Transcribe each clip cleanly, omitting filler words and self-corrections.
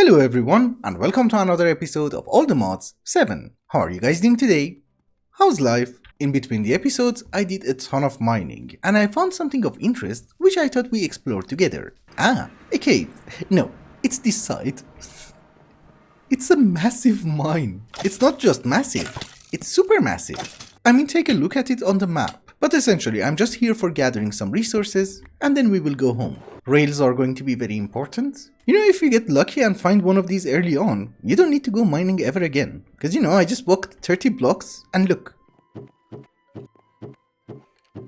Hello everyone, and welcome to another episode of All the Mods 7. How are you guys doing today? How's life? In between the episodes, I did a ton of mining, and I found something of interest which I thought we explore together. A cave. No, it's this side. It's a massive mine. It's not just massive, it's super massive. I mean, take a look at it on the map. But essentially, I'm just here for gathering some resources, and then we will go home. Rails are going to be very important. You know, if you get lucky and find one of these early on, you don't need to go mining ever again. Because you know, I just walked 30 blocks and look.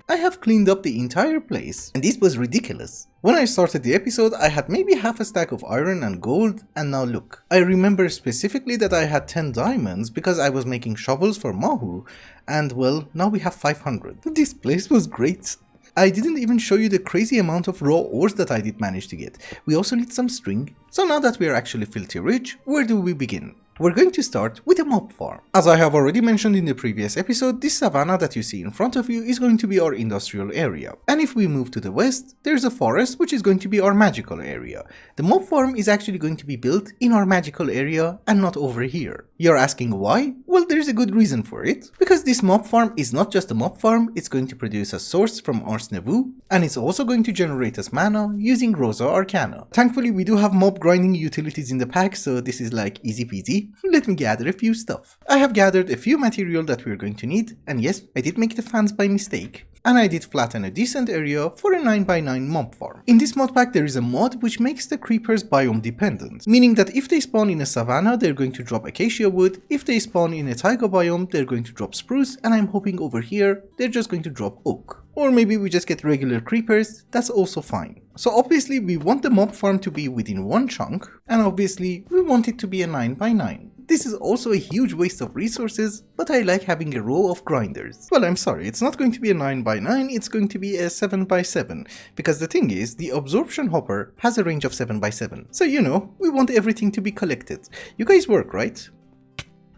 I have cleaned up the entire place, and this was ridiculous. When I started the episode, I had maybe half a stack of iron and gold, and now look. I remember specifically that I had 10 diamonds because I was making shovels for Mahu, and well, now we have 500. This place was great. I didn't even show you the crazy amount of raw ores that I did manage to get. We also need some string. So now that we are actually filthy rich, where do we begin? We're going to start with a mob farm. As I have already mentioned in the previous episode, this savanna that you see in front of you is going to be our industrial area. And if we move to the west, there's a forest which is going to be our magical area. The mob farm is actually going to be built in our magical area and not over here. You're asking why? Well, there's a good reason for it. Because this mob farm is not just a mob farm, it's going to produce a source from Ars Nevu, and it's also going to generate us mana using Rosa Arcana. Thankfully, we do have mob grinding utilities in the pack, so this is like easy peasy. Let me gather a few stuff. I have gathered a few material that we're going to need, and yes, I did make the fans by mistake. And I did flatten a decent area for a 9x9 mob farm. In this mod pack there is a mod which makes the creepers biome dependent, meaning that if they spawn in a savanna they're going to drop acacia wood, if they spawn in a taiga biome they're going to drop spruce, and I'm hoping over here they're just going to drop oak. Or maybe we just get regular creepers, that's also fine. So obviously we want the mob farm to be within one chunk, and obviously we want it to be a 9x9. This is also a huge waste of resources, but I like having a row of grinders. Well, I'm sorry, it's not going to be a 9x9, it's going to be a 7x7, because the thing is, the absorption hopper has a range of 7x7. So you know, we want everything to be collected. You guys work, right?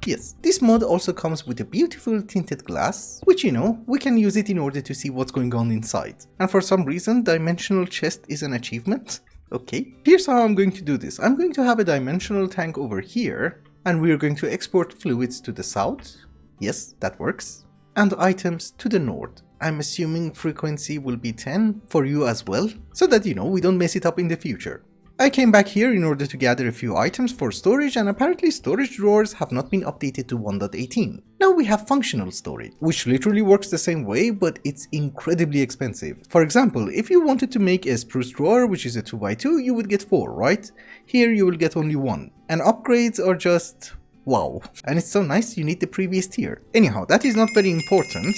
Yes, this mod also comes with a beautiful tinted glass, which you know, we can use it in order to see what's going on inside. And for some reason, dimensional chest is an achievement. Okay, here's how I'm going to do this. I'm going to have a dimensional tank over here, and we're going to export fluids to the south. Yes, that works. And items to the north. I'm assuming frequency will be 10 for you as well, so that you know, we don't mess it up in the future. I came back here in order to gather a few items for storage, and apparently storage drawers have not been updated to 1.18. Now we have functional storage, which literally works the same way, but it's incredibly expensive. For example, if you wanted to make a spruce drawer, which is a 2x2, you would get 4, right? Here you will get only 1. And upgrades are just wow. And it's so nice you need the previous tier. Anyhow, that is not very important.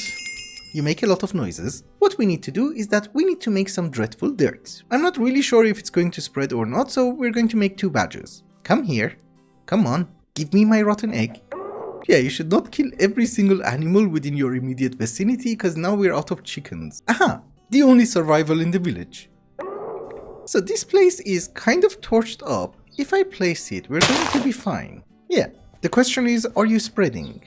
You make a lot of noises. What we need to do is that we need to make some dreadful dirt. I'm not really sure if it's going to spread or not, so we're going to make 2 badges. Come here. Come on. Give me my rotten egg. Yeah, you should not kill every single animal within your immediate vicinity, because now we're out of chickens. Aha! The only survival in the village. So this place is kind of torched up. If I place it, we're going to be fine. Yeah. The question is, are you spreading?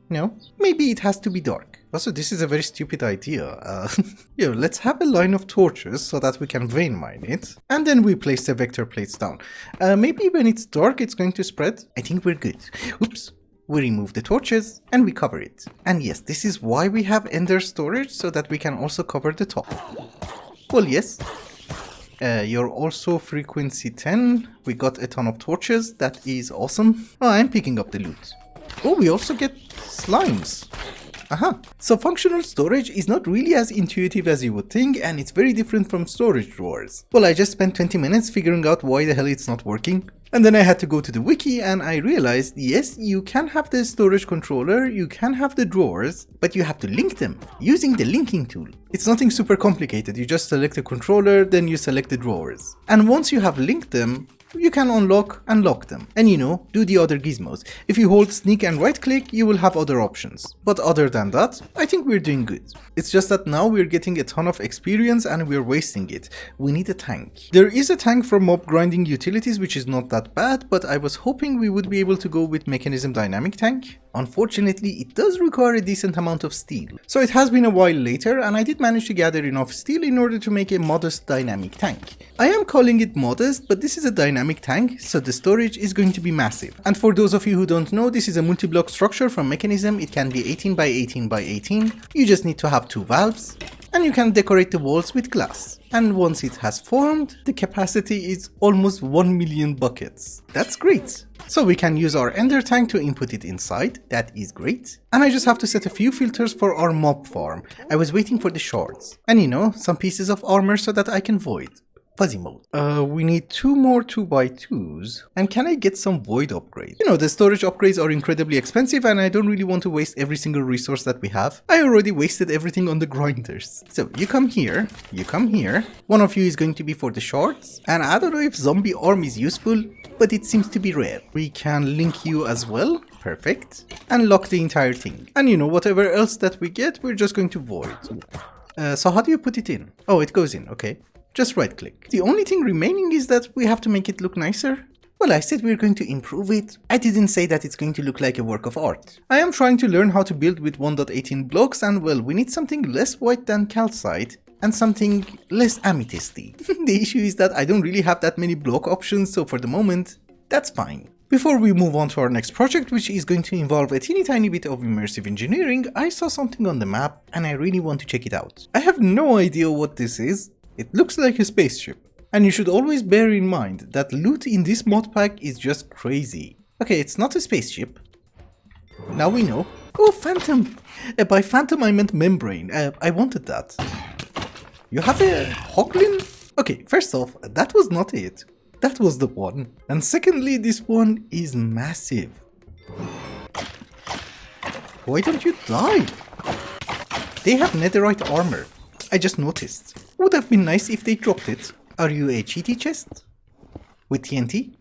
No? Maybe it has to be dark. Also, this is a very stupid idea. Let's have a line of torches so that we can vein mine it. And then we place the vector plates down. Maybe when it's dark it's going to spread. I think we're good. Oops. We remove the torches and we cover it. And yes, this is why we have ender storage, so that we can also cover the top. Well, yes. You're also frequency 10. We got a ton of torches. That is awesome. Oh, I'm picking up the loot. Oh, we also get slimes. Aha. So functional storage is not really as intuitive as you would think, and it's very different from storage drawers. Well, I just spent 20 minutes figuring out why the hell it's not working. And then I had to go to the wiki and I realized, yes, you can have the storage controller, you can have the drawers, but you have to link them using the linking tool. It's nothing super complicated, you just select the controller, then you select the drawers. And once you have linked them, you can unlock and lock them, and you know, do the other gizmos. If you hold sneak and right click, you will have other options. But other than that, I think we're doing good. It's just that now we're getting a ton of experience and we're wasting it. We need a tank. There is a tank for mob grinding utilities which is not that bad, but I was hoping we would be able to go with mechanism dynamic tank. Unfortunately, it does require a decent amount of steel. So it has been a while later and I did manage to gather enough steel in order to make a modest dynamic tank. I am calling it modest, but this is a dynamic dynamic tank, so the storage is going to be massive. And for those of you who don't know, this is a multi-block structure from Mechanism. It can be 18 by 18 by 18. You just need to have 2 valves, and you can decorate the walls with glass. And once it has formed, the capacity is almost 1 million buckets. That's great. So we can use our ender tank to input it inside. That is great. And I just have to set a few filters for our mob farm. I was waiting for the shards. And you know, some pieces of armor so that I can void. Fuzzy mode. We need 2 more 2x2s. And can I get some void upgrade? You know, the storage upgrades are incredibly expensive and I don't really want to waste every single resource that we have. I already wasted everything on the grinders. So you come here, you come here. One of you is going to be for the shards. And I don't know if zombie arm is useful, but it seems to be rare. We can link you as well. Perfect. And lock the entire thing. And you know, whatever else that we get, we're just going to void. So how do you put it in? Oh, it goes in, okay. Just right click. The only thing remaining is that we have to make it look nicer. Well, I said we're going to improve it. I didn't say that it's going to look like a work of art. I am trying to learn how to build with 1.18 blocks and well, we need something less white than calcite and something less amethysty. The issue is that I don't really have that many block options, so for the moment, that's fine. Before we move on to our next project, which is going to involve a teeny tiny bit of immersive engineering, I saw something on the map and I really want to check it out. I have no idea what this is. It looks like a spaceship. And you should always bear in mind that loot in this mod pack is just crazy. Okay, it's not a spaceship. Now we know. Oh, Phantom! By Phantom I meant membrane. I wanted that. You have a Hoglin? Okay, first off, that was not it. That was the one. And secondly, this one is massive. Why don't you die? They have netherite armor. I just noticed. Would have been nice if they dropped it. Are you a cheaty chest? With TNT?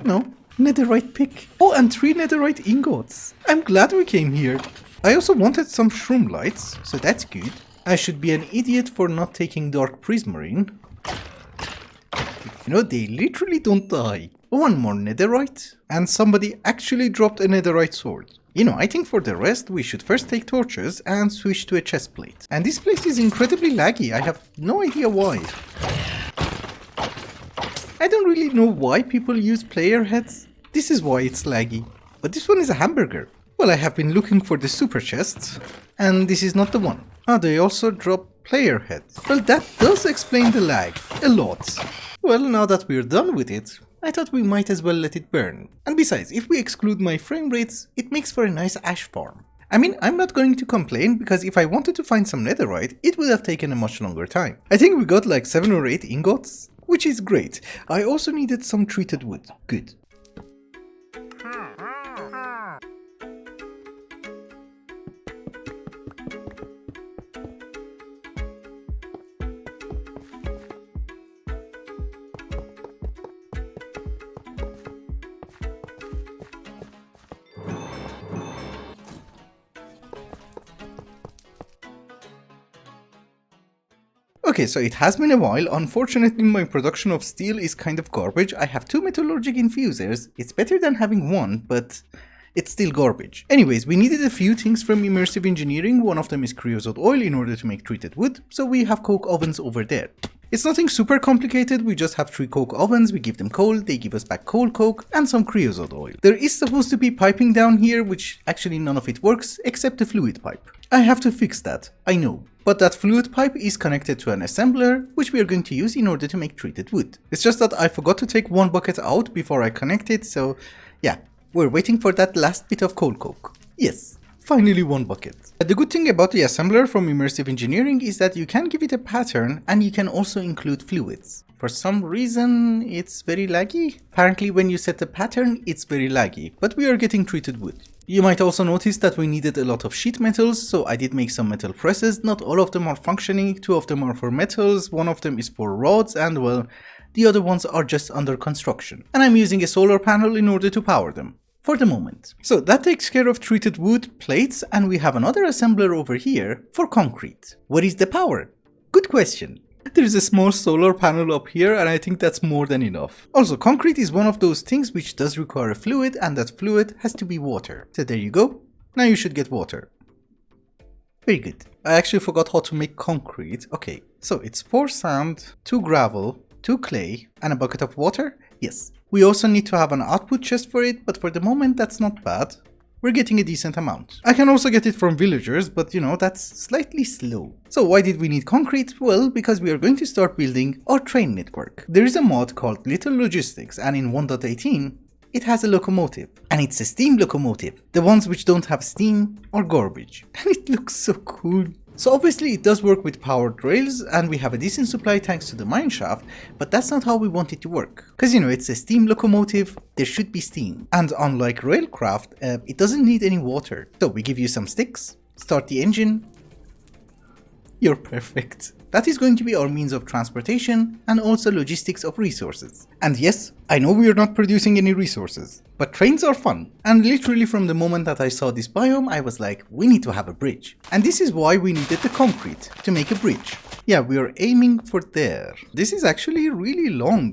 No. Netherite pick. Oh, and 3 netherite ingots. I'm glad we came here. I also wanted some shroom lights, so that's good. I should be an idiot for not taking dark prismarine. You know, they literally don't die. 1 more netherite. And somebody actually dropped a netherite sword. You know, I think for the rest, we should first take torches and switch to a chest plate. And this place is incredibly laggy, I have no idea why. I don't really know why people use player heads. This is why it's laggy. But this one is a hamburger. Well, I have been looking for the super chests, and this is not the one. Ah, they also drop player heads. Well, that does explain the lag. A lot. Well, now that we're done with it, I thought we might as well let it burn. And besides, if we exclude my frame rates, it makes for a nice ash farm. I mean, I'm not going to complain because if I wanted to find some netherite, it would have taken a much longer time. I think we got like 7 or 8 ingots, which is great. I also needed some treated wood. Good. Okay, so it has been a while. Unfortunately, my production of steel is kind of garbage. I have 2 metallurgic infusers. It's better than having 1, but it's still garbage. Anyways, we needed a few things from immersive engineering. One of them is creosote oil in order to make treated wood, so we have coke ovens over there. It's nothing super complicated, we just have 3 coke ovens, we give them coal, they give us back coal coke, and some creosote oil. There is supposed to be piping down here, which actually none of it works, except the fluid pipe. I have to fix that, I know. But that fluid pipe is connected to an assembler, which we are going to use in order to make treated wood. It's just that I forgot to take 1 bucket out before I connect it, so yeah, we're waiting for that last bit of coal coke. Yes. Finally 1 bucket. The good thing about the assembler from immersive engineering is that you can give it a pattern and you can also include fluids. For some reason it's very laggy. Apparently when you set the pattern it's very laggy, but we are getting treated wood. You might also notice that we needed a lot of sheet metals, so I did make some metal presses. Not all of them are functioning, 2 of them are for metals, 1 of them is for rods, and well, the other ones are just under construction. And I'm using a solar panel in order to power them. For the moment. So that takes care of treated wood, plates, and we have another assembler over here for concrete. What is the power? Good question. There is a small solar panel up here and I think that's more than enough. Also, concrete is one of those things which does require a fluid and that fluid has to be water. So there you go. Now you should get water. Very good. I actually forgot how to make concrete. Okay, so it's 4 sand, 2 gravel, 2 clay, and a bucket of water. Yes. We also need to have an output chest for it, but for the moment that's not bad. We're getting a decent amount. I can also get it from villagers, but you know, that's slightly slow. So why did we need concrete? Well, because we are going to start building our train network. There is a mod called Little Logistics, and in 1.18, it has a locomotive. And it's a steam locomotive. The ones which don't have steam are garbage. And it looks so cool. So obviously it does work with powered rails, and we have a decent supply thanks to the mine shaft, but that's not how we want it to work. Cause you know, it's a steam locomotive, there should be steam. And unlike railcraft, it doesn't need any water. So we give you some sticks, start the engine. You're perfect. That is going to be our means of transportation and also logistics of resources. And yes, I know we are not producing any resources, but trains are fun. And literally from the moment that I saw this biome, I was like, we need to have a bridge. And this is why we needed the concrete to make a bridge. Yeah, we are aiming for there. This is actually really long.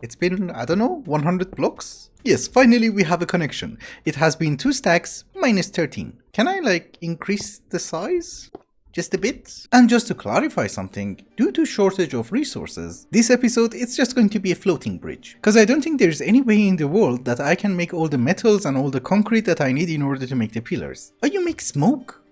It's been, I don't know, 100 blocks? Yes, finally we have a connection. It has been 2 stacks minus 13. Can I like increase the size? Just a bit? And just to clarify something, due to shortage of resources, this episode it's just going to be a floating bridge. Cause I don't think there's any way in the world that I can make all the metals and all the concrete that I need in order to make the pillars. Oh, you make smoke?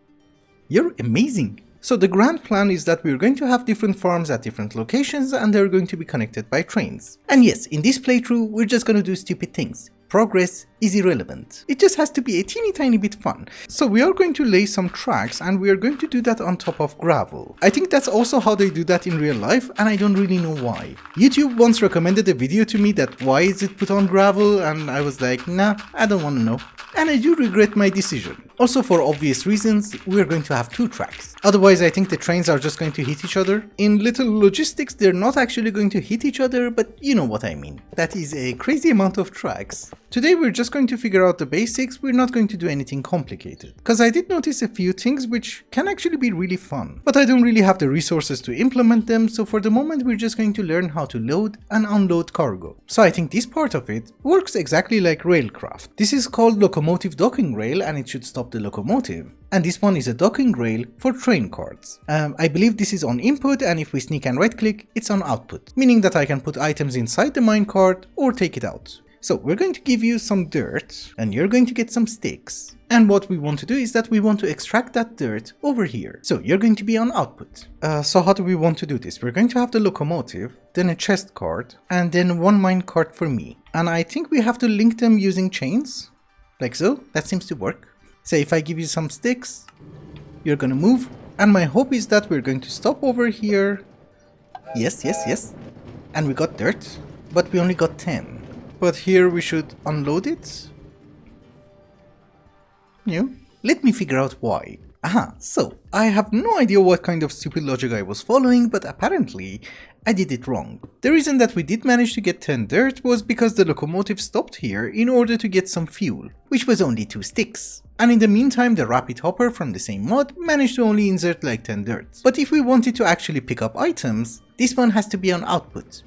You're amazing. So the grand plan is that we're going to have different farms at different locations and they're going to be connected by trains. And yes, in this playthrough, we're just gonna do stupid things. Progress is irrelevant. It just has to be a teeny tiny bit fun. So we are going to lay some tracks and we are going to do that on top of gravel. I think that's also how they do that in real life and I don't really know why. YouTube once recommended a video to me that why is it put on gravel, and I was like, nah, I don't want to know. And I do regret my decision. Also for obvious reasons, we are going to have 2 tracks. Otherwise I think the trains are just going to hit each other. In Little Logistics they're not actually going to hit each other, but you know what I mean. That is a crazy amount of tracks. Today we're just going to figure out the basics, we're not going to do anything complicated. Cause I did notice a few things which can actually be really fun. But I don't really have the resources to implement them, so for the moment we're just going to learn how to load and unload cargo. So I think this part of it works exactly like railcraft. This is called locomotive docking rail and it should stop the locomotive. And this one is a docking rail for train carts. I believe this is on input, and if we sneak and right click, it's on output. Meaning that I can put items inside the minecart or take it out. So we're going to give you some dirt and you're going to get some sticks. And what we want to do is that we want to extract that dirt over here. So you're going to be on output. So how do we want to do this? We're going to have the locomotive, then a chest cart, and then 1 minecart for me. And I think we have to link them using chains. Like so, that seems to work. So if I give you some sticks, you're gonna move. And my hope is that we're going to stop over here. Yes, yes, yes. And we got dirt, but we only got 10. But here we should unload it. Let me figure out why. Aha, so I have no idea what kind of stupid logic I was following, but apparently I did it wrong. The reason that we did manage to get 10 dirt was because the locomotive stopped here in order to get some fuel, which was only 2 sticks. And in the meantime the rapid hopper from the same mod managed to only insert like 10 dirt. But if we wanted to actually pick up items, this one has to be on output.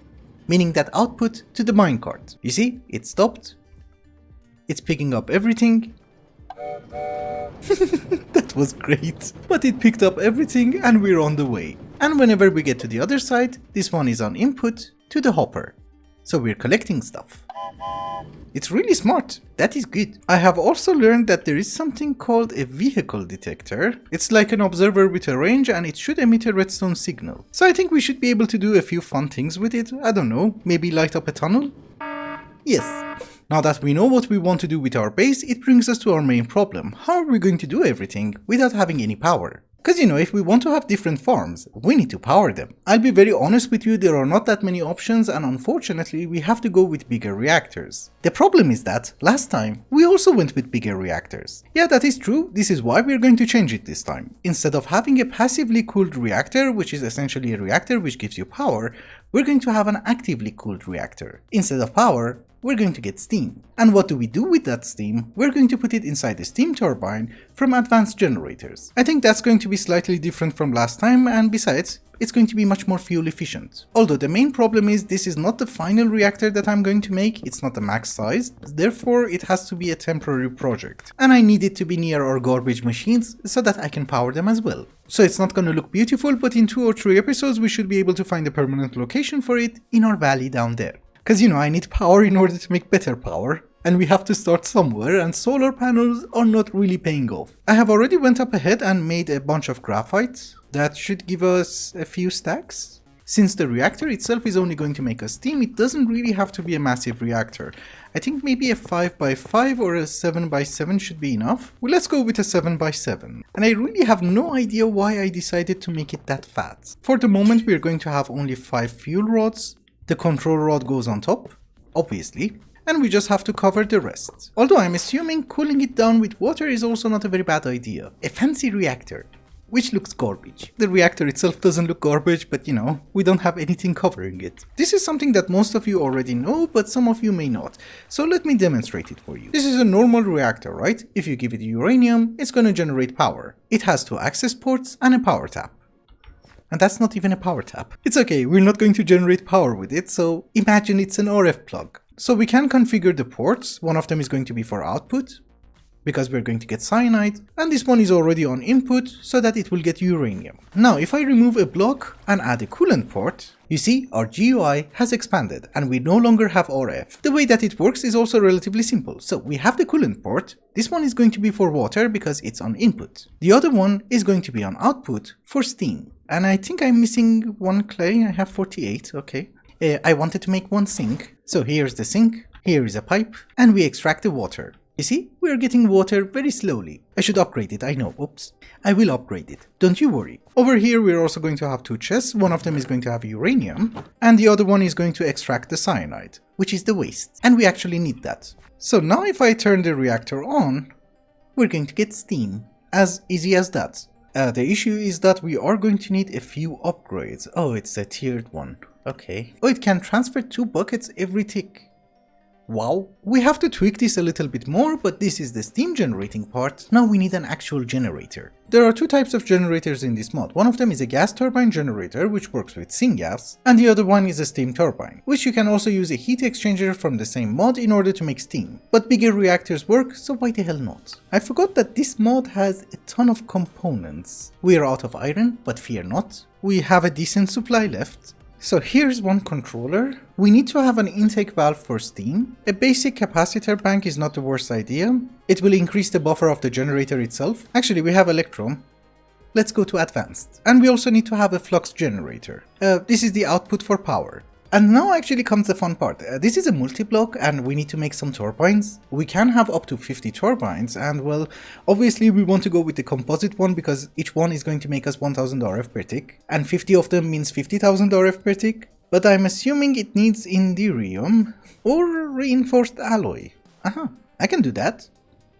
Meaning that output to the minecart. You see, it stopped. It's picking up everything. That was great. But it picked up everything and we're on the way. And whenever we get to the other side, this one is on input to the hopper. So we're collecting stuff. It's really smart. That is good. I have also learned that there is something called a vehicle detector. It's like an observer with a range and it should emit a redstone signal. So I think we should be able to do a few fun things with it. I don't know, maybe light up a tunnel? Yes. Now that we know what we want to do with our base, it brings us to our main problem. How are we going to do everything without having any power? Because if we want to have different farms, we need to power them. I'll be very honest with you, there are not that many options and unfortunately we have to go with bigger reactors. The problem is that, last time, we also went with bigger reactors. Yeah, that is true, this is why we're going to change it this time. Instead of having a passively cooled reactor, which is essentially a reactor which gives you power, we're going to have an actively cooled reactor. Instead of power, we're going to get steam. And what do we do with that steam? We're going to put it inside a steam turbine from advanced generators. I think that's going to be slightly different from last time, and besides, it's going to be much more fuel efficient. Although the main problem is this is not the final reactor that I'm going to make, it's not the max size, therefore it has to be a temporary project. And I need it to be near our garbage machines so that I can power them as well. So it's not going to look beautiful, but in 2 or 3 episodes we should be able to find a permanent location for it in our valley down there. Cause you know, I need power in order to make better power. And we have to start somewhere, and solar panels are not really paying off. I have already went up ahead and made a bunch of graphite. That should give us a few stacks. Since the reactor itself is only going to make us steam, it doesn't really have to be a massive reactor. I think maybe a 5x5 or a 7x7 should be enough. Well, let's go with a 7x7. And I really have no idea why I decided to make it that fat. For the moment, we're going to have only 5 fuel rods. The control rod goes on top, obviously. And we just have to cover the rest. Although I'm assuming cooling it down with water is also not a very bad idea. A fancy reactor, which looks garbage. The reactor itself doesn't look garbage, but you know, we don't have anything covering it. This is something that most of you already know, but some of you may not. So let me demonstrate it for you. This is a normal reactor, right? If you give it uranium, it's going to generate power. It has 2 access ports and a power tap. And that's not even a power tap. It's okay, we're not going to generate power with it, so imagine it's an RF plug. So we can configure the ports. One of them is going to be for output, because we're going to get cyanide, and this one is already on input, so that it will get uranium. Now, if I remove a block and add a coolant port, you see our GUI has expanded, and we no longer have RF. The way that it works is also relatively simple. So we have the coolant port. This one is going to be for water because it's on input. The other one is going to be on output for steam. And I think I'm missing 1 clay. I have 48, okay. I wanted to make 1 sink. So here's the sink, here is a pipe, and we extract the water. You see, we are getting water very slowly. I should upgrade it, I know, oops. I will upgrade it, don't you worry. Over here we're also going to have 2 chests. One of them is going to have uranium, and the other one is going to extract the cyanide, which is the waste. And we actually need that. So now if I turn the reactor on, we're going to get steam. As easy as that. The issue is that we are going to need a few upgrades. Oh, it's a tiered one. Okay. Oh, it can transfer 2 buckets every tick. Wow. We have to tweak this a little bit more, but this is the steam generating part. Now we need an actual generator. There are 2 types of generators in this mod. One of them is a gas turbine generator, which works with syngas, and the other one is a steam turbine, which you can also use a heat exchanger from the same mod in order to make steam. But bigger reactors work, so why the hell not? I forgot that this mod has a ton of components. We are out of iron, but fear not. We have a decent supply left. So here's one controller. We need to have an intake valve for steam. A basic capacitor bank is not the worst idea. It will increase the buffer of the generator itself. Actually, we have electrum. Let's go to advanced. And we also need to have a flux generator. This is the output for power. And now actually comes the fun part. This is a multi-block and we need to make some turbines. We can have up to 50 turbines and well, obviously we want to go with the composite one because each one is going to make us 1000 RF per tick. And 50 of them means 50,000 RF per tick. But I'm assuming it needs inderium or reinforced alloy. Aha, I can do that.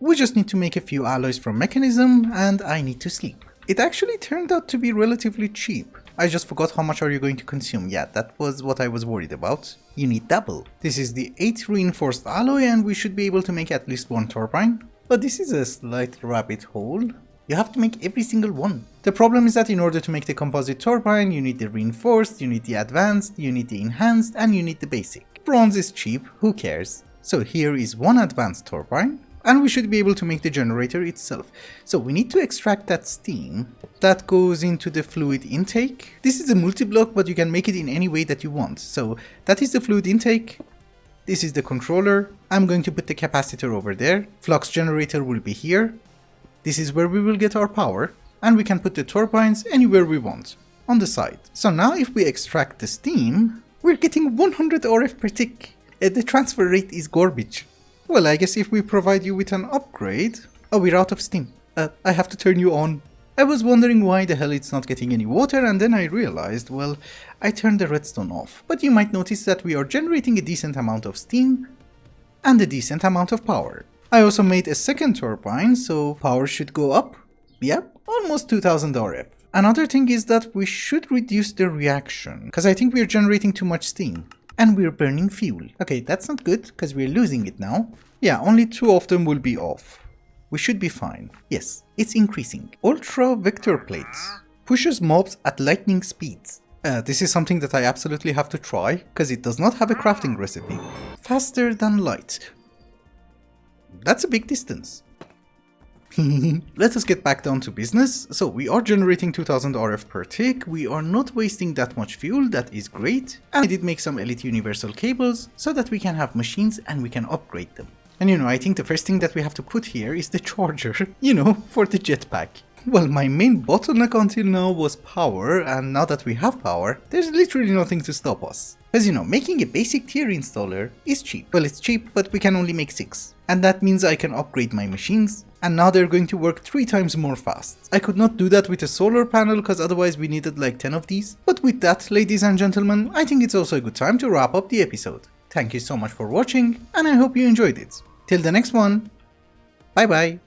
We just need to make a few alloys from mechanism and I need to sleep. It actually turned out to be relatively cheap. I just forgot how much are you going to consume. Yeah, that was what I was worried about. You need double. This is the 8 reinforced alloy and we should be able to make at least 1 turbine. But this is a slight rabbit hole. You have to make every single one. The problem is that in order to make the composite turbine, you need the reinforced, you need the advanced, you need the enhanced, and you need the basic. Bronze is cheap, who cares? So here is 1 advanced turbine. And we should be able to make the generator itself. So we need to extract that steam. That goes into the fluid intake. This is a multi-block, but you can make it in any way that you want. So that is the fluid intake. This is the controller. I'm going to put the capacitor over there. Flux generator will be here. This is where we will get our power. And we can put the turbines anywhere we want, on the side. So now if we extract the steam, we're getting 100 RF per tick. The transfer rate is garbage. Well, I guess if we provide you with an upgrade... Oh, we're out of steam. I have to turn you on. I was wondering why the hell it's not getting any water and then I realized, well, I turned the redstone off. But you might notice that we are generating a decent amount of steam and a decent amount of power. I also made a second turbine, so power should go up. Yep, almost 2000 RF. Another thing is that we should reduce the reaction, because I think we're generating too much steam. And we're burning fuel. Okay, that's not good, because we're losing it now. Yeah, only 2 of them will be off. We should be fine. Yes, it's increasing. Ultra vector plates. Pushes mobs at lightning speeds. This is something that I absolutely have to try, because it does not have a crafting recipe. Faster than light. That's a big distance. Let us get back down to business. So we are generating 2000 RF per tick, we are not wasting that much fuel, that is great. And I did make some Elite Universal cables so that we can have machines and we can upgrade them. And I think the first thing that we have to put here is the charger, for the jetpack. Well, my main bottleneck until now was power, and now that we have power, there's literally nothing to stop us. Because making a basic tier installer is cheap. Well, it's cheap, but we can only make 6. And that means I can upgrade my machines, and now they're going to work 3 times more fast. I could not do that with a solar panel, because otherwise we needed like 10 of these. But with that, ladies and gentlemen, I think it's also a good time to wrap up the episode. Thank you so much for watching, and I hope you enjoyed it. Till the next one, bye bye.